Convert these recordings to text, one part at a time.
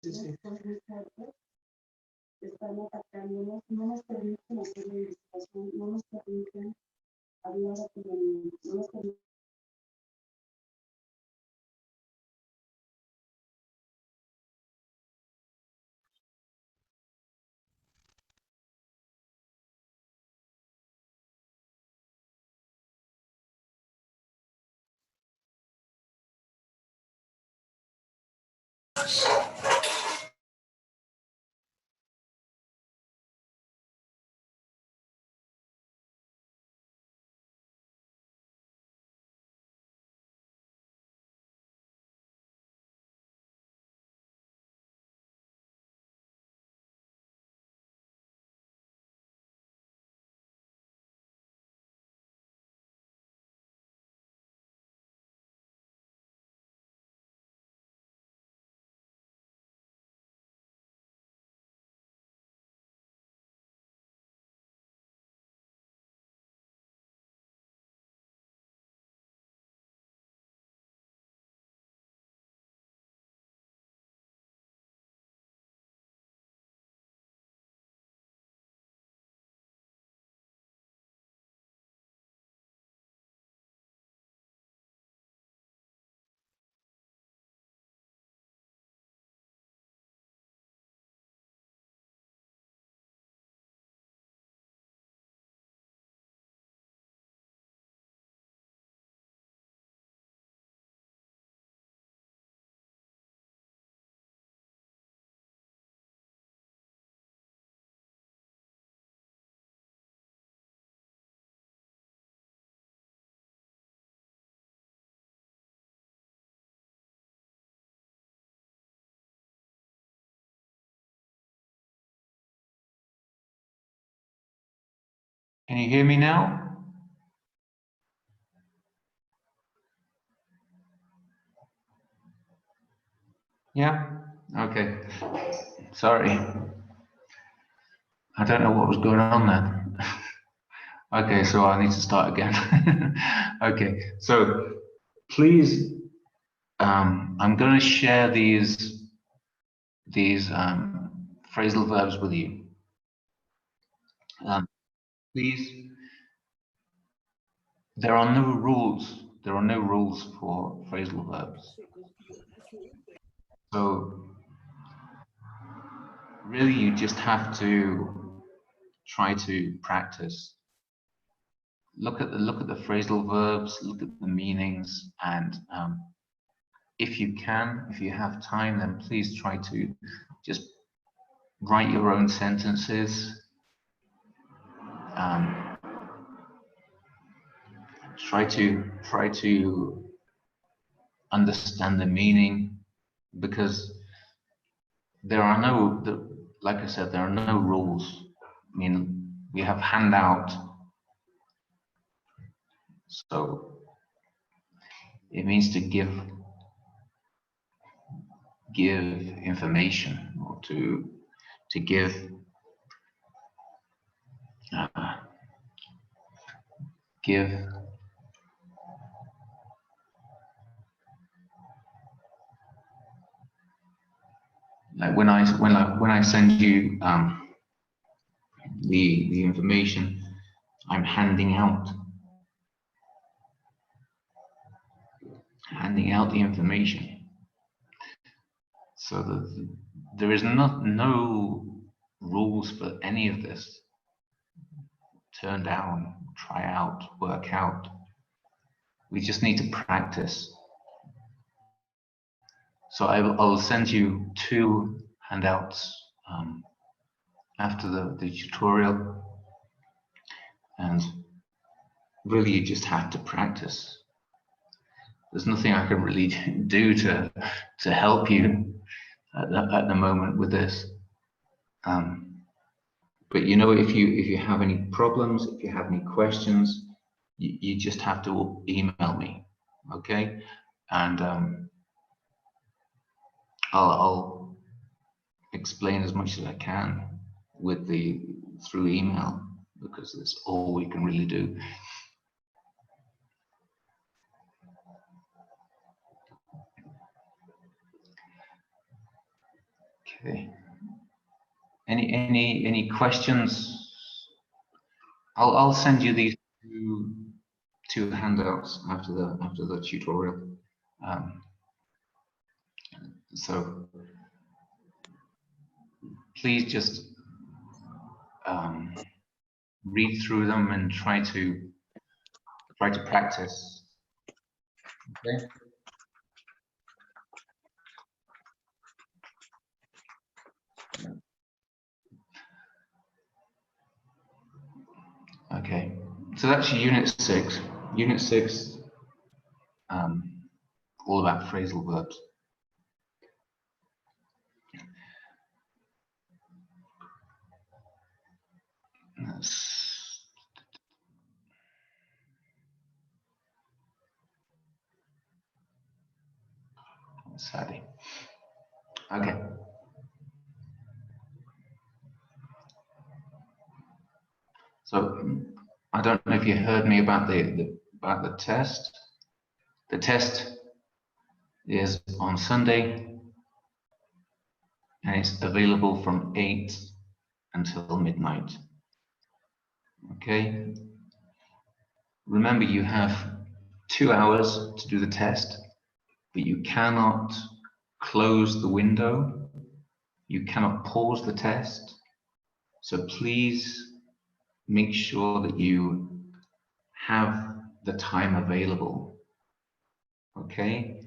están atacándonos, no nos permiten hacer la investigación, no nos permiten hablar, no nos permiten. Can you hear me now? Yeah? Okay. Sorry. I don't know what was going on then. Okay, so I need to start again. Okay, so please, I'm going to share these phrasal verbs with you. Please, there are no rules. There are no rules for phrasal verbs. So really, you just have to try to practice. Look at the phrasal verbs. Look at the meanings, and if you can, if you have time, then please try to just write your own sentences. Try to understand the meaning, because there are no, like I said, there are no rules. I mean, we have handout, so it means to give information, or to give like when I send you the information, I'm handing out the information. So that there is no rules for any of this. Turn down, try out, work out. We just need to practice. So I'll send you 2 handouts after the tutorial, and really you just have to practice. There's nothing I can really do to help you at the moment with this. But you know, if you have any problems, if you have any questions, you just have to email me, okay? And I'll explain as much as I can through email, because that's all we can really do. Okay. Any questions? I'll send you these two handouts after the tutorial. So please just read through them and try to practice. Okay. Okay. So that's Unit 6. Unit 6, all about phrasal verbs. Sadly. Okay. So I don't know if you heard me about the test. The test is on Sunday, and it's available from 8 until midnight. Okay. Remember, you have 2 hours to do the test, but you cannot close the window. You cannot pause the test. So please make sure that you have the time available. Okay.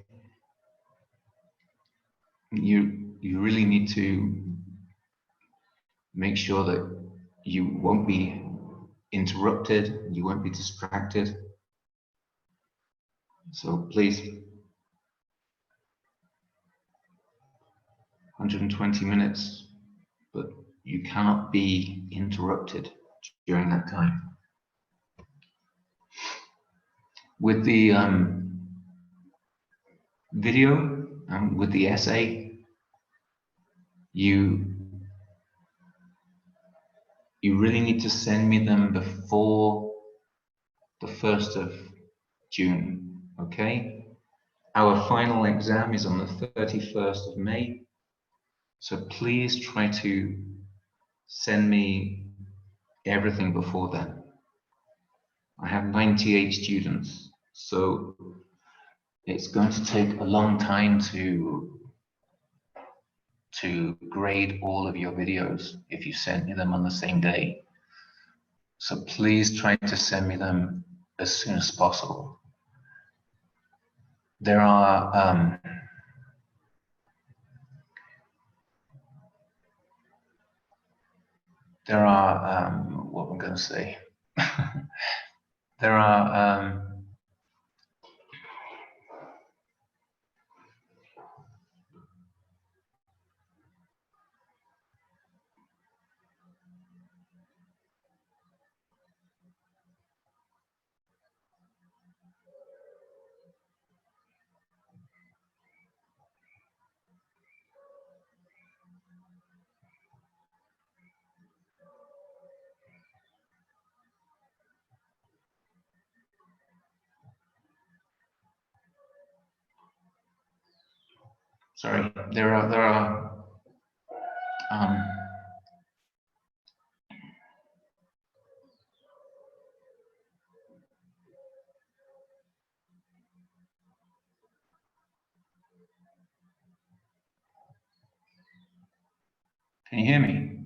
You really need to make sure that you won't be interrupted, you won't be distracted. So please, 120 minutes, but you cannot be interrupted during that time. With the video and with the essay, you really need to send me them before the 1st of June, okay? Our final exam is on the 31st of May, so please try to send me everything before then. I have 98 students, so it's going to take a long time to grade all of your videos if you send me them on the same day. So please try to send me them as soon as possible. There are what I'm going to say. There are sorry, there are can you hear me?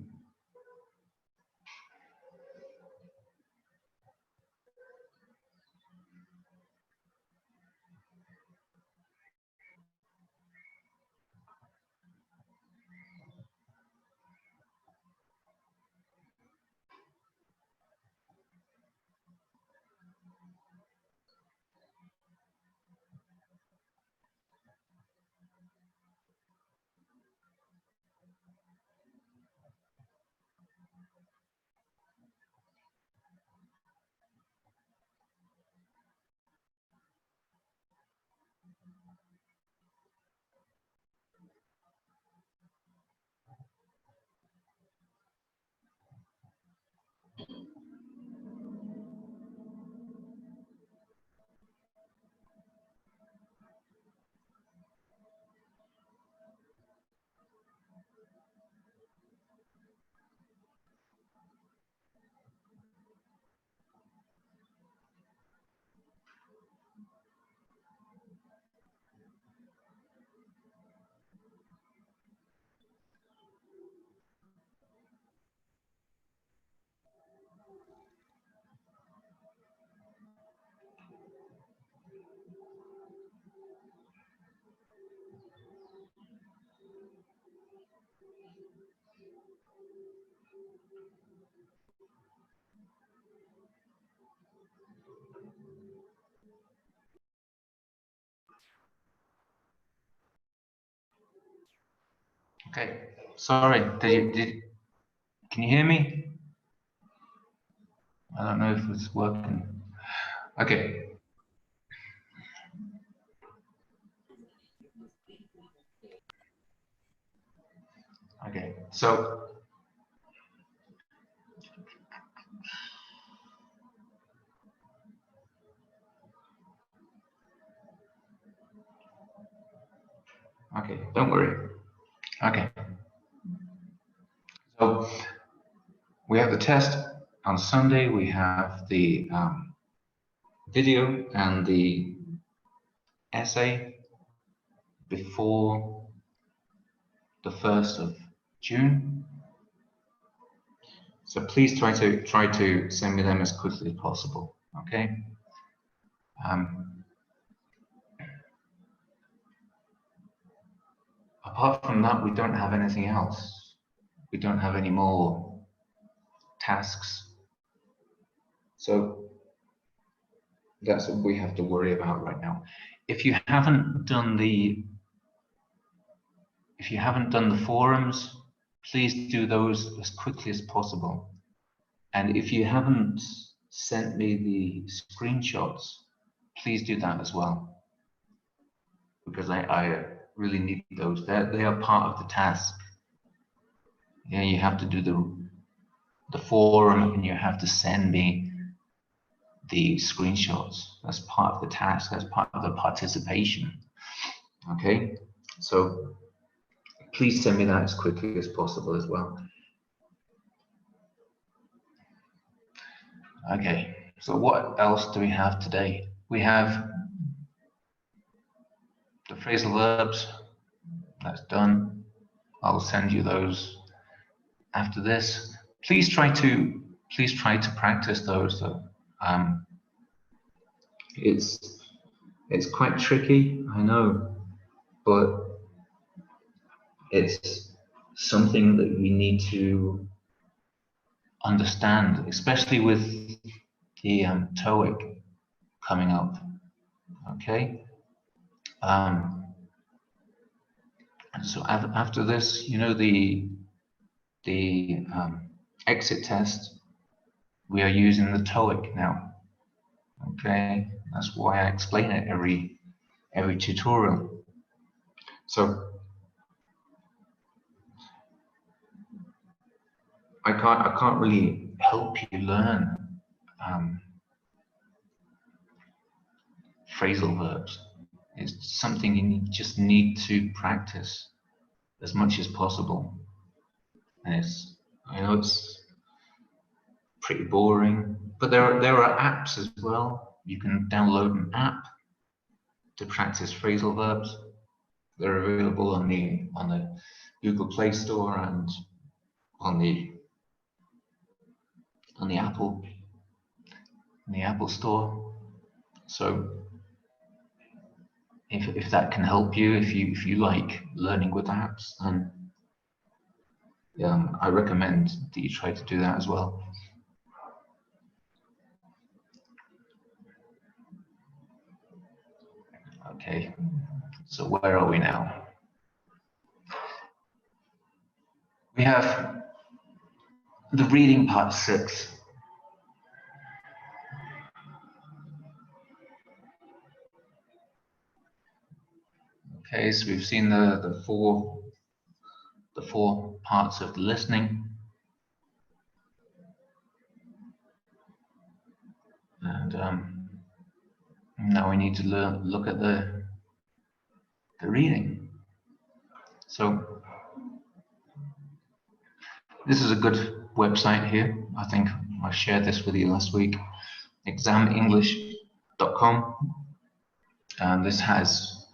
Okay, sorry, can you hear me? I don't know if it's working. Okay. Okay, so okay, don't worry. Okay. So we have the test on Sunday. We have the video and the essay before the 1st of June. So please try to send me them as quickly as possible. Okay. Apart from that, we don't have anything else. We don't have any more tasks. So that's what we have to worry about right now. If you haven't done the forums, please do those as quickly as possible. And if you haven't sent me the screenshots, please do that as well, because I really need those. They are part of the task. Yeah, you have to do the forum, and you have to send me the screenshots. That's part of the task. That's part of the participation. Okay, so please send me that as quickly as possible as well. Okay, so what else do we have today? We have the phrasal verbs. That's done. I'll send you those after this. Please try to practice those though. It's quite tricky, I know, but it's something that we need to understand, especially with the TOEIC coming up. Okay. So after this, you know, the exit test, we are using the TOEIC now. Okay, that's why I explain it every tutorial. So I can't really help you learn phrasal verbs. It's something you just need to practice as much as possible. And I know it's pretty boring, but there are apps as well. You can download an app to practice phrasal verbs. They're available on the Google Play Store and on the Apple Store. So if that can help you, if you like learning with apps, then I recommend that you try to do that as well. Okay, so where are we now? We have the reading part 6. Okay, so we've seen the four parts of the listening. And now we need to look at the reading. So this is a good website here. I think I shared this with you last week, examenglish.com. And this has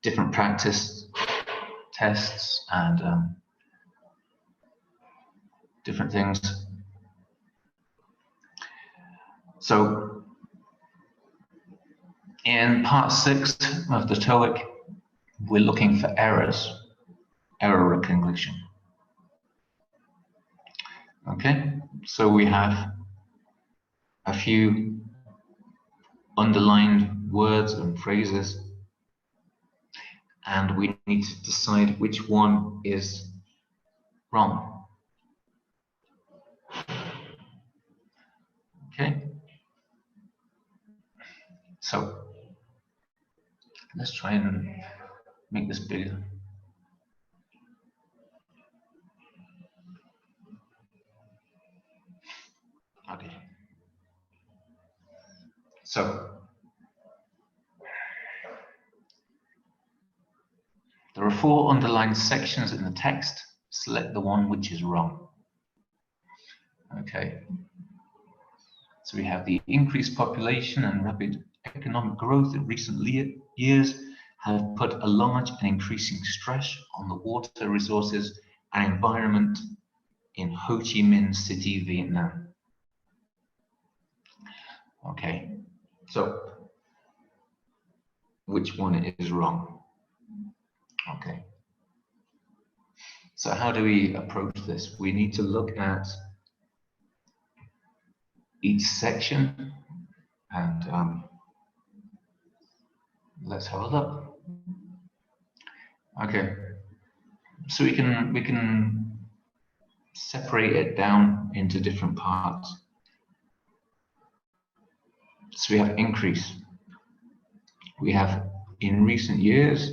different practice tests and different things. So in part 6 of the TOEIC, we're looking for errors. error recognition. Okay, so we have a few underlined words and phrases, and we need to decide which one is wrong. Okay, so let's try and make this bigger. Okay, so there are 4 underlined sections in the text. Select the one which is wrong. Okay, so we have the increased population and rapid economic growth in recent years have put a large and increasing stress on the water resources and environment in Ho Chi Minh City, Vietnam. Okay, so which one is wrong? Okay, so how do we approach this? We need to look at each section and let's have a look. Okay, so we can separate it down into different parts. So we have increase. We have in recent years,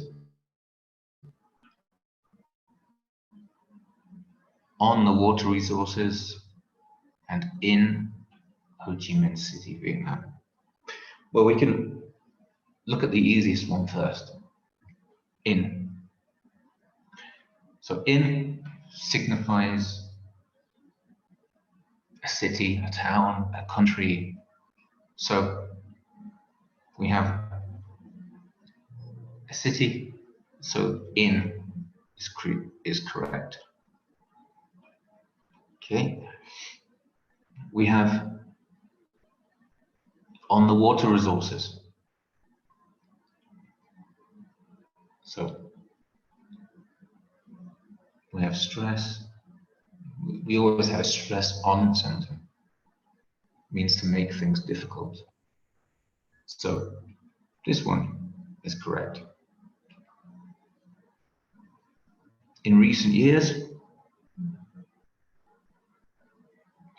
on the water resources, and in Ho Chi Minh City, Vietnam. Well, we can look at the easiest one first. In. So in signifies a city, a town, a country. So we have a city, so in is correct. Okay. We have on the water resources. So we have stress. We always have stress on something. Means to make things difficult. So this one is correct. In recent years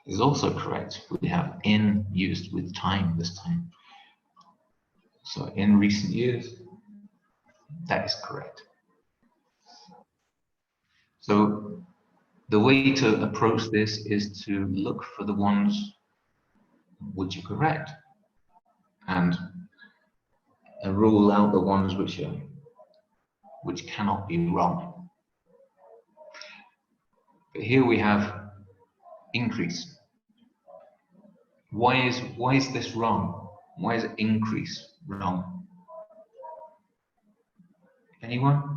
is also correct. We have in used with time this time. So in recent years, that is correct. So the way to approach this is to look for the ones which are correct and rule out the ones which cannot be wrong. But here we have increase. Why is this wrong? Why is increase wrong? Anyone?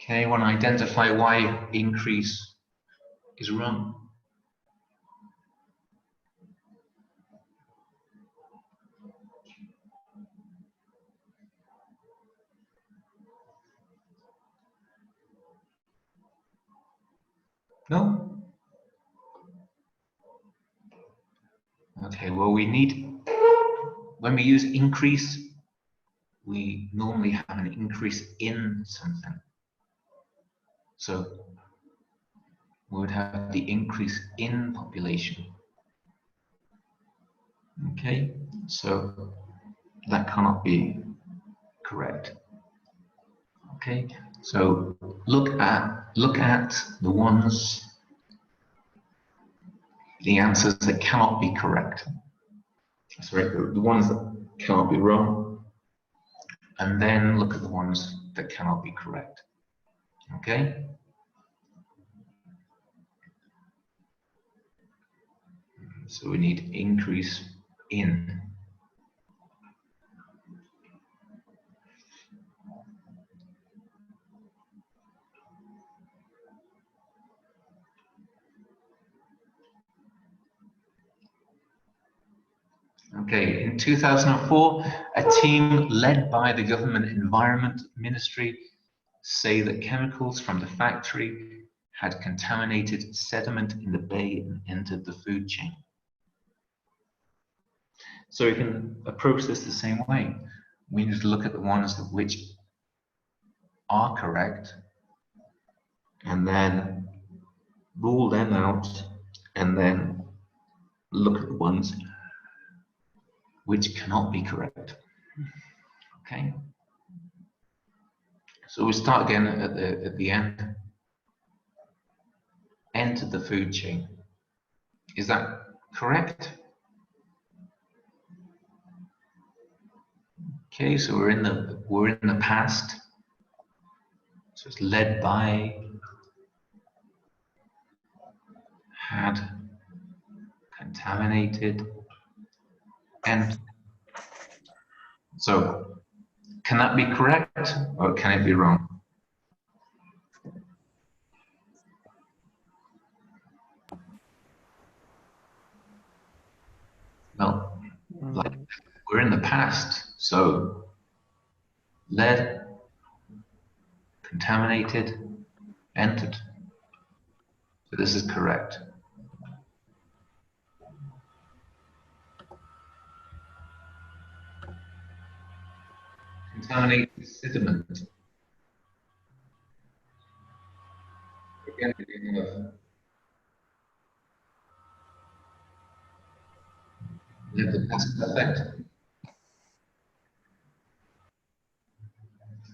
Can anyone identify why increase is wrong? No? Okay, well when we use increase, we normally have an increase in something. So we would have the increase in population. Okay, so that cannot be correct. Okay, so look at the ones, the answers that cannot be correct. Sorry, the ones that cannot be wrong, and then look at the ones that cannot be correct. Okay? So we need increase in. Okay, in 2004, a team led by the government environment ministry say that chemicals from the factory had contaminated sediment in the bay and entered the food chain. So we can approach this the same way. We need to look at the ones which are correct and then rule them out, and then look at the ones which cannot be correct. Okay? So we start again at the end. Entered the food chain. Is that correct? Okay, so we're in the past. So it's led by, had, contaminated, and so can that be correct or can it be wrong? Well, like we're in the past, so led, contaminated, entered. So this is correct. Contaminated sediment. Again, we have the past perfect.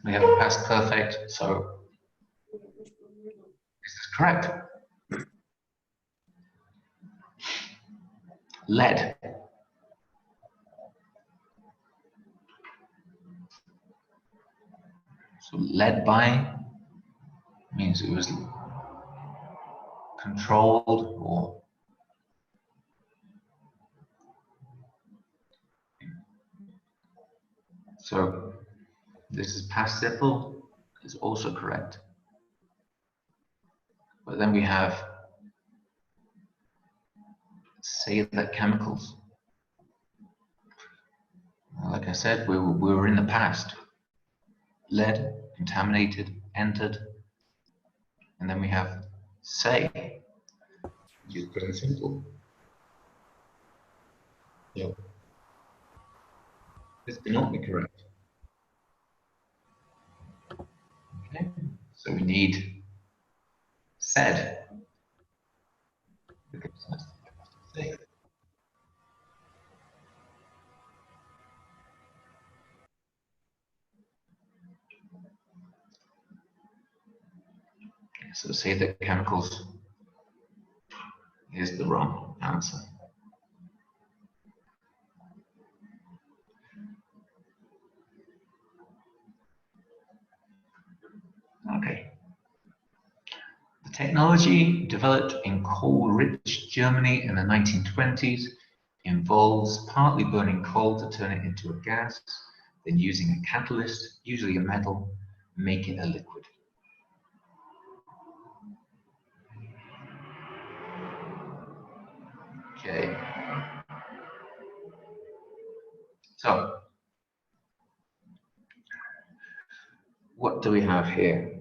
We have a past perfect, so this is correct. Led. So led by means it was controlled or so this is past simple is also correct. But then we have say that chemicals. Like I said, we were in the past. Led, contaminated, entered, and then we have say, which is pretty simple. So this cannot be correct. Okay, so we need said. Say. So say that chemicals is the wrong answer. Okay. The technology developed in coal-rich Germany in the 1920s involves partly burning coal to turn it into a gas, then using a catalyst, usually a metal, make it a liquid. Okay. So, what do we have here?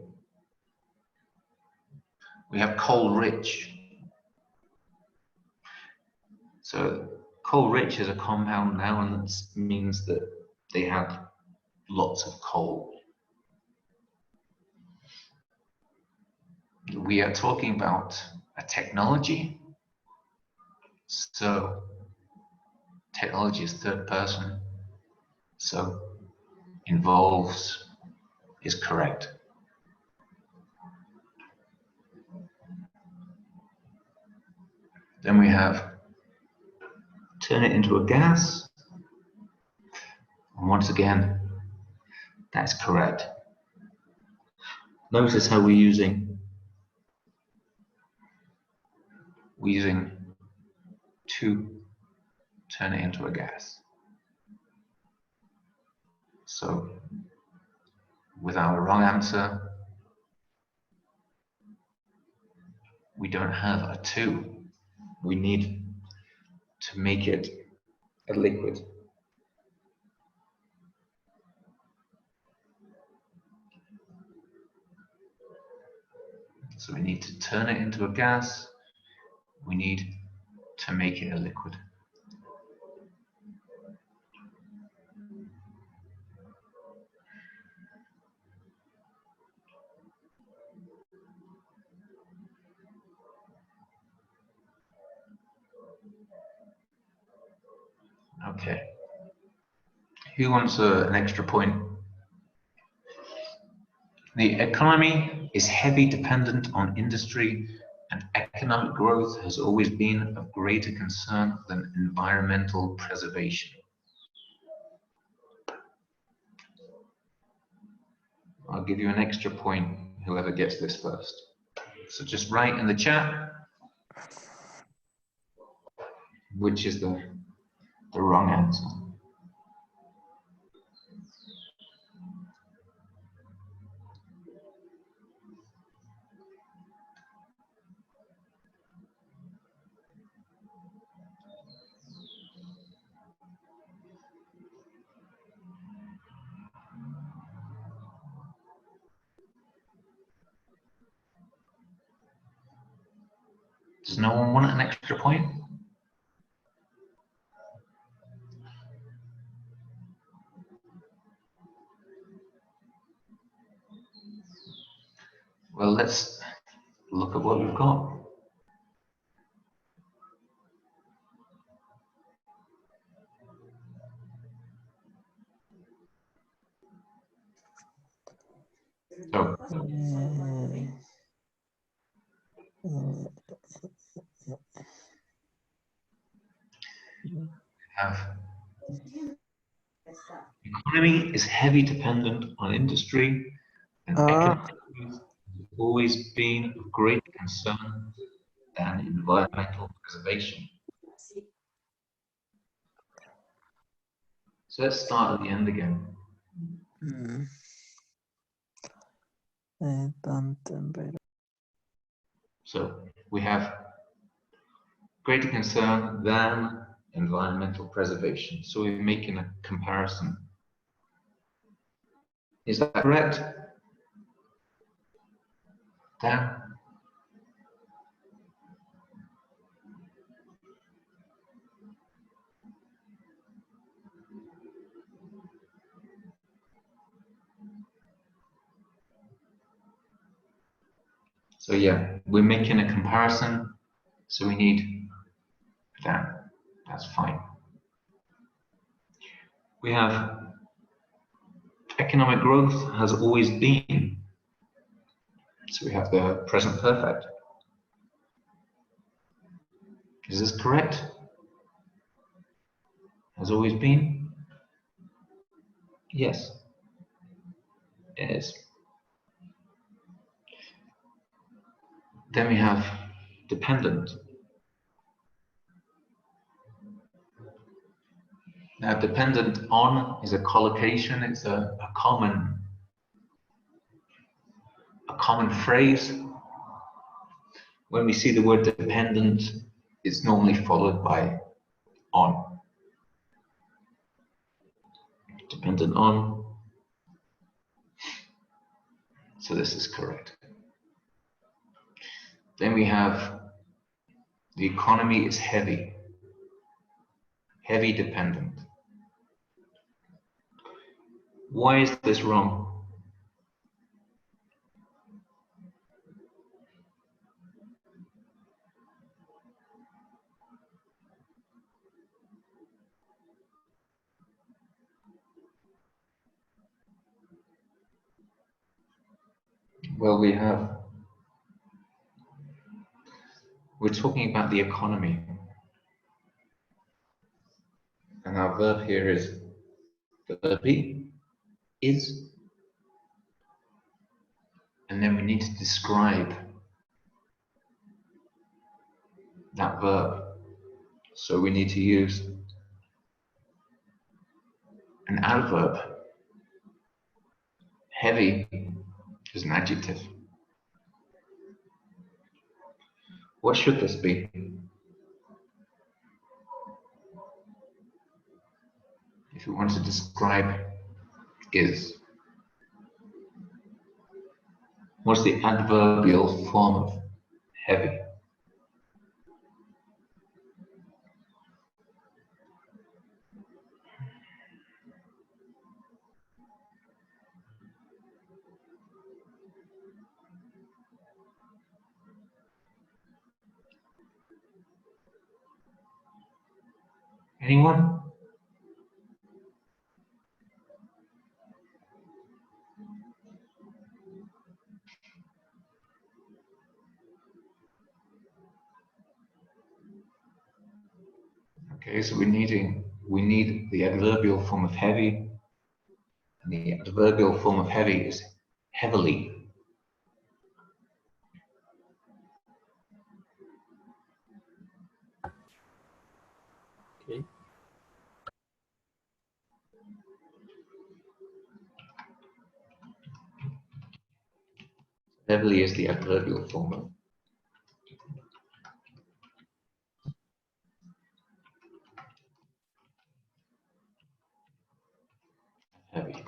We have coal-rich. So, coal-rich is a compound noun that means that they have lots of coal. We are talking about a technology. So, technology is third person. So, involves is correct. Then we have turn it into a gas. And once again, that's correct. Notice how we're using to turn it into a gas. So with our wrong answer, we don't have a to. We need to make it a liquid. So we need to turn it into a gas. We need to make it a liquid. Okay. Who wants an extra point? The economy is heavily dependent on industry, and economic growth has always been of greater concern than environmental preservation. I'll give you an extra point, whoever gets this first. So just write in the chat which is the wrong answer. Does no one want an extra point? Well, let's look at what we've got. So, have economy is heavily dependent on industry, and economic growth has always been of great concern than environmental preservation. So let's start at the end again. So we have greater concern than environmental preservation. So we're making a comparison. Is that correct? Dan? So yeah, we're making a comparison, so we need that. That's fine. We have economic growth has always been. So we have the present perfect. Is this correct? Has always been? Yes, it is. Then we have dependent. Now, dependent on is a collocation. It's a common phrase. When we see the word dependent, it's normally followed by on. Dependent on. So this is correct. Then we have the economy is heavy. Heavy dependent. Why is this wrong? Well, we're talking about the economy. And our verb here is the verb be, is. And then we need to describe that verb. So we need to use an adverb. Heavy is an adjective. What should this be? if we want to describe is, what's the adverbial form of heavy? Anyone? Okay, so we need the adverbial form of heavy, and the adverbial form of heavy is heavily. Okay. Heavily is the adverbial form of heavy.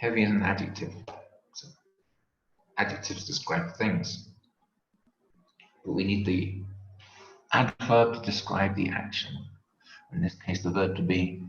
Heavy is an adjective. So adjectives describe things, but we need the adverb to describe the action. In this case, the verb to be.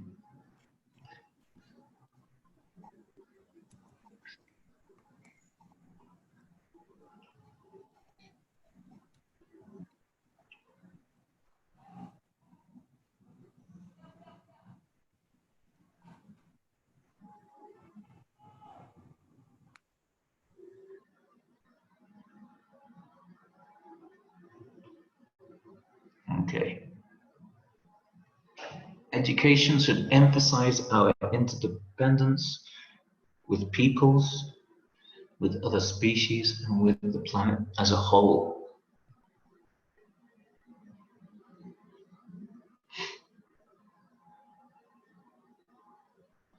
Okay. Education should emphasize our interdependence with peoples, with other species, and with the planet as a whole.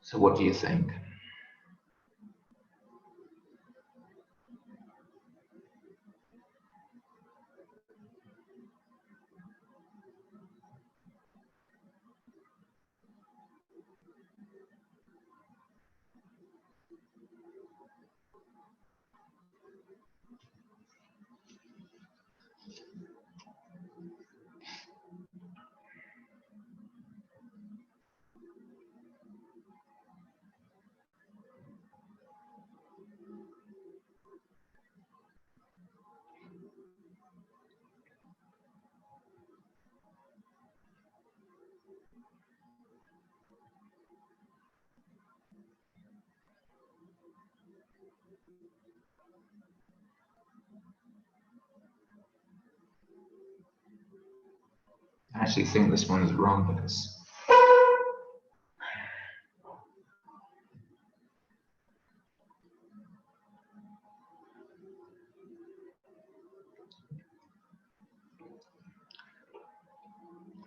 So what do you think? I actually think this one is wrong because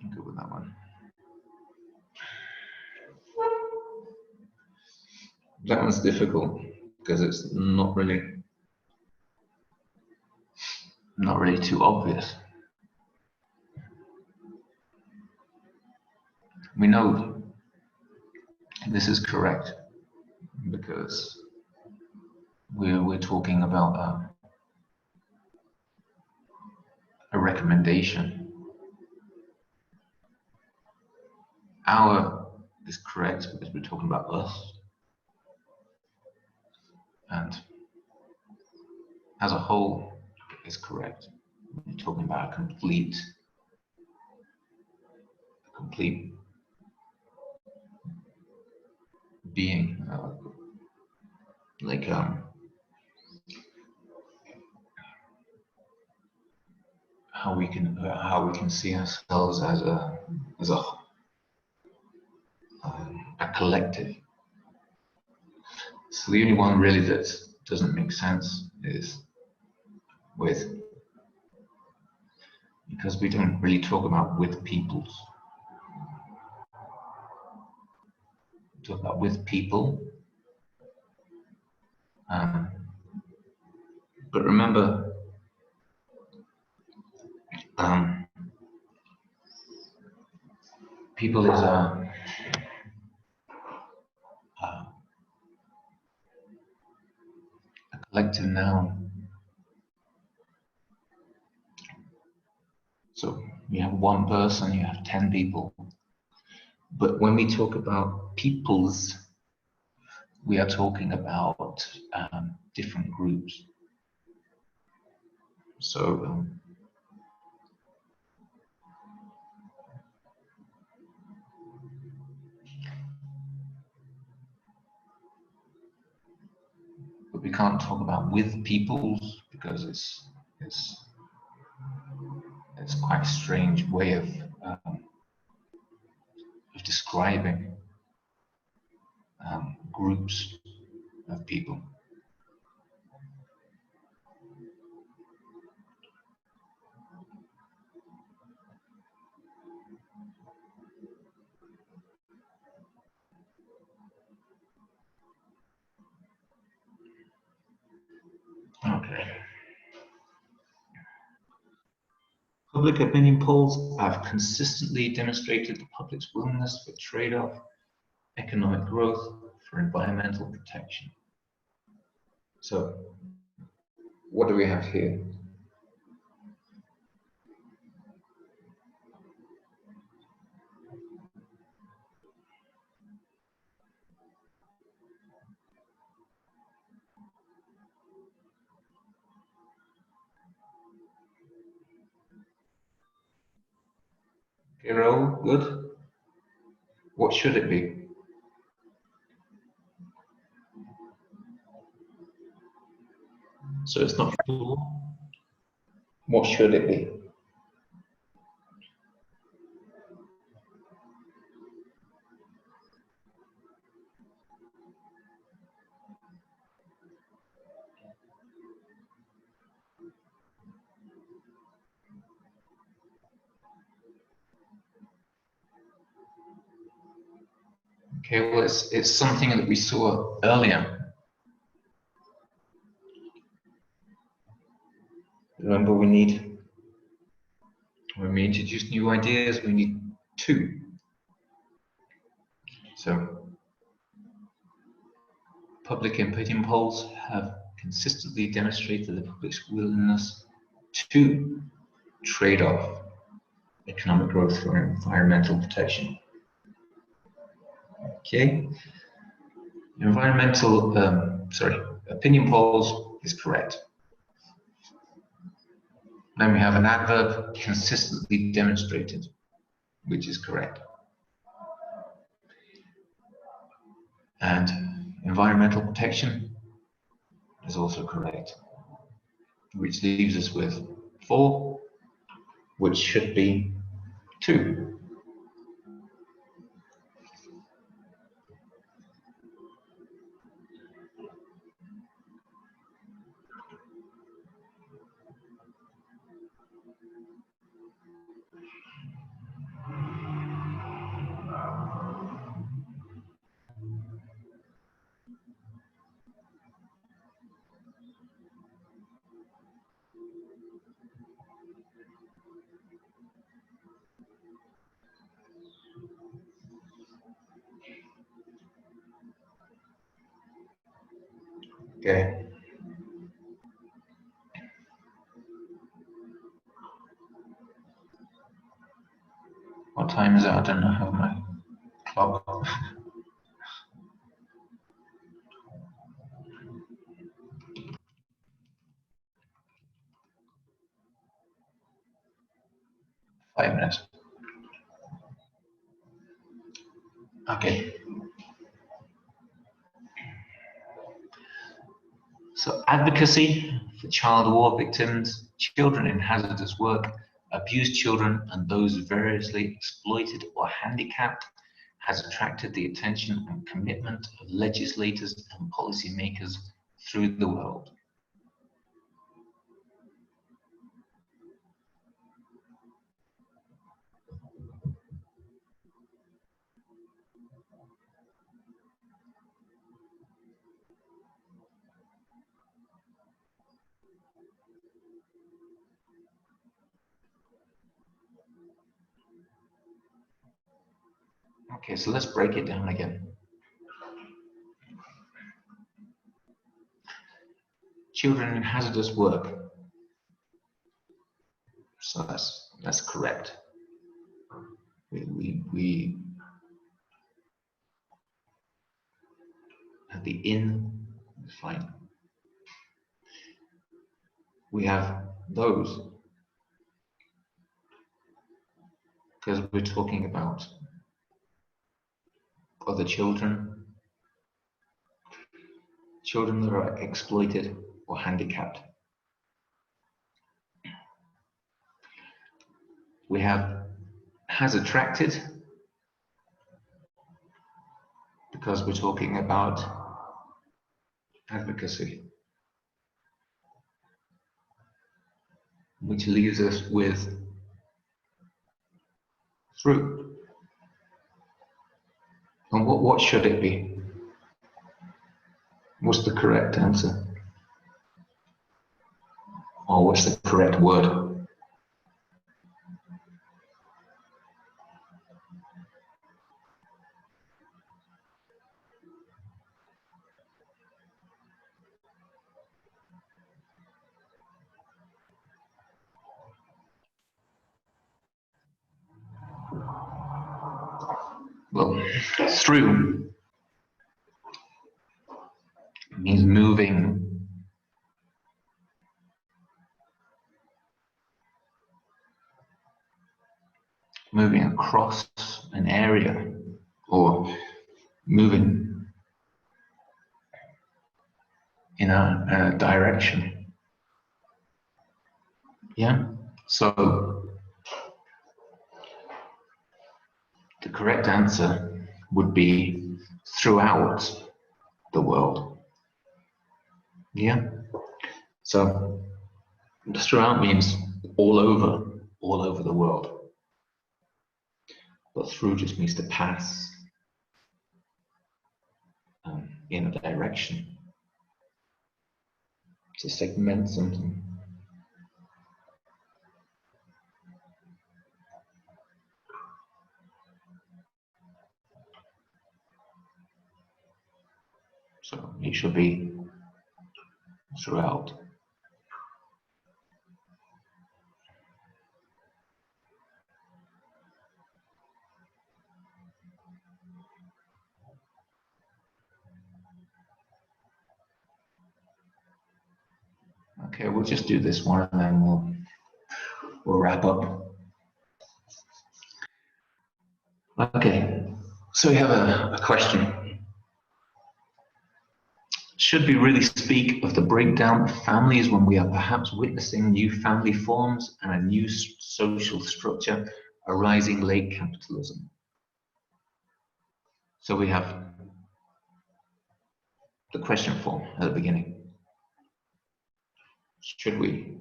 I'm good with that one. That one's difficult because it's not really too obvious. We know this is correct because we're talking about a recommendation. Our is correct because we're talking about us, and as a whole is correct. We're talking about a complete being, like how we can see ourselves as a collective. So the only one really that doesn't make sense is with, because we don't really talk about with peoples. We talk about with people. But remember, people is a collective noun. So you have one person, you have 10 people. But when we talk about peoples, we are talking about different groups. So but we can't talk about with peoples because it's quite a strange way of describing groups of people. Okay. Public opinion polls have consistently demonstrated the public's willingness for trade-off, economic growth for environmental protection. So, what do we have here? Okay, Raoul, good. What should it be? So it's not full. What should it be? Okay, well, it's something that we saw earlier. Remember, when we introduce new ideas, we need two. So, public opinion polls have consistently demonstrated the public's willingness to trade off economic growth for environmental protection. Okay, opinion polls is correct. Then we have an adverb, consistently demonstrated, which is correct. And environmental protection is also correct, which leaves us with 4, which should be 2. Okay. What time is it? I don't know how my clock. Five minutes. Okay. So advocacy for child war victims, children in hazardous work, abused children, and those variously exploited or handicapped has attracted the attention and commitment of legislators and policymakers through the world. Okay, so let's break it down again. Children in hazardous work. So that's correct. We at the inn is fine. We have those because we're talking about other children, children that are exploited or handicapped. We have has attracted because we're talking about advocacy, which leaves us with through. And what should it be? What's the correct answer? Or what's the correct word? Well, through means moving, moving across an area or moving in a direction. Yeah, so the correct answer would be throughout the world. Yeah, so throughout means all over the world. But through just means to pass in a direction, to segment something. So it should be throughout. Okay, we'll just do this one and then we'll wrap up. Okay, so we have a question. Should we really speak of the breakdown of families when we are perhaps witnessing new family forms and a new social structure arising late capitalism? So we have the question form at the beginning. Should we?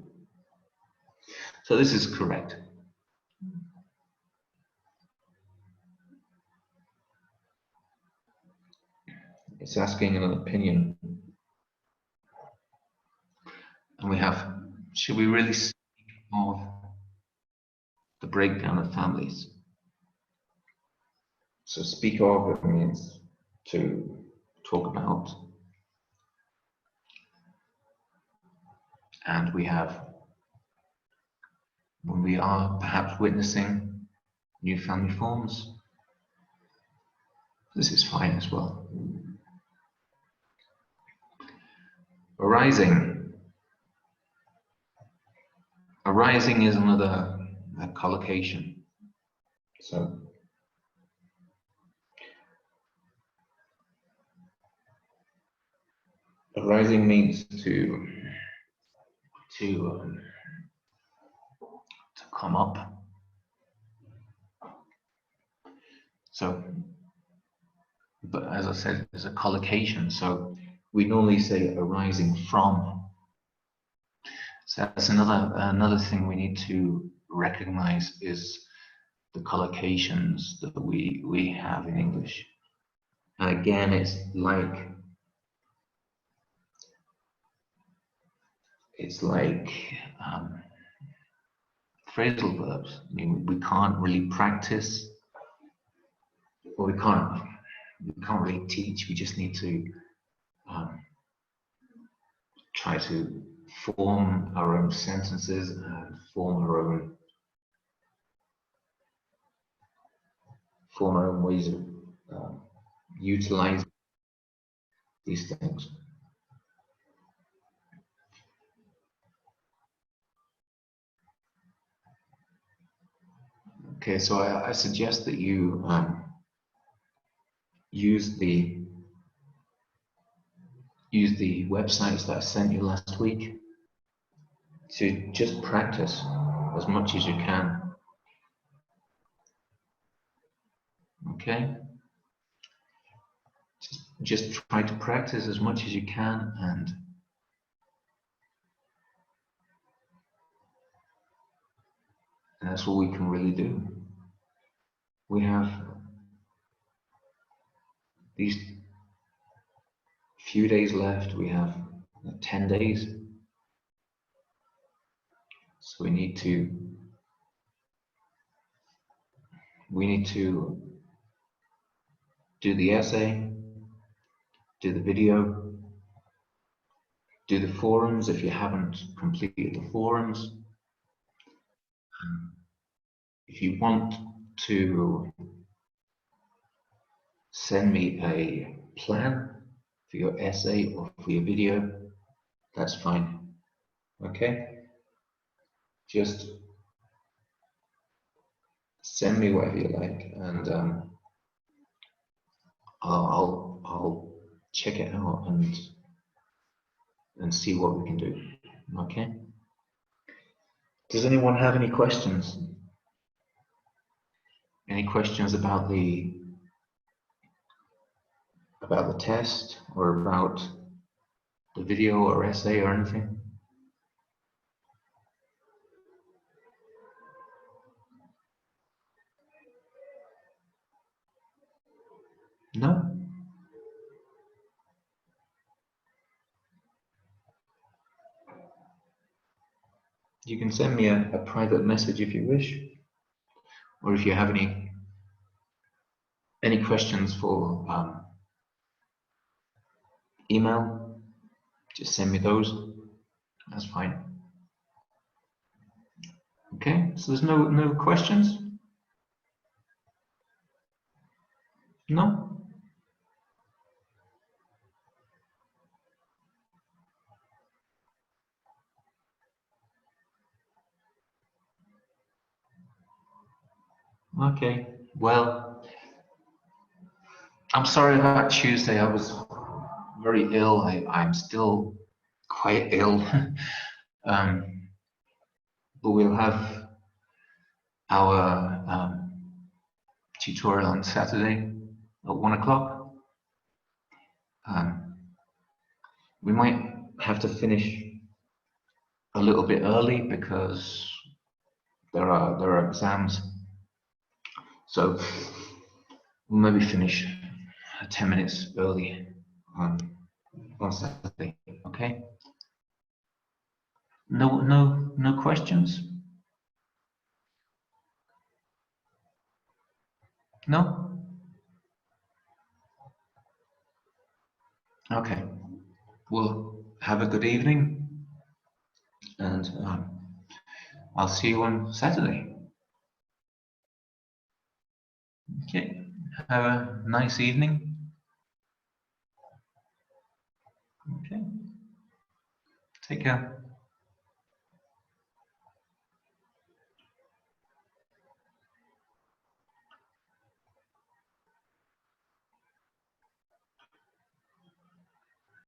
So this is correct. It's asking an opinion. And we have, should we really speak of the breakdown of families? So speak of it means to talk about. And we have, when we are perhaps witnessing new family forms, this is fine as well. Arising. Arising is another collocation. So arising means to come up. So, but as I said, there's a collocation. So we normally say arising from. So that's another thing we need to recognize is the collocations that we have in English. And again, it's like phrasal verbs. I mean, we can't really practice well, we can't really teach. We just need to try to form our own sentences and form our own ways of utilizing these things. Okay, so I suggest that you use the websites that I sent you last week to just practice as much as you can. Okay? Just try to practice as much as you can, and that's what we can really do. We have these few days left. We have 10 days. So we need to do the essay, do the video, do the forums if you haven't completed the forums. If you want to send me a plan for your essay or for your video, that's fine. Okay? Just send me whatever you like, and I'll check it out and see what we can do. Okay? Does anyone have any questions? Any questions about the test, or about the video or essay or anything? No? You can send me a private message if you wish, or if you have any questions for email, just send me those. That's fine. Okay, so there's no questions? No? Okay, well, I'm sorry about Tuesday. I was very ill. I'm still quite ill. But we'll have our tutorial on Saturday at 1 o'clock. We might have to finish a little bit early because there are exams. So we'll maybe finish 10 minutes early on Saturday. Okay? No questions? No? Okay. Well, have a good evening, and I'll see you on Saturday. Okay. Have a nice evening. Okay. Take care.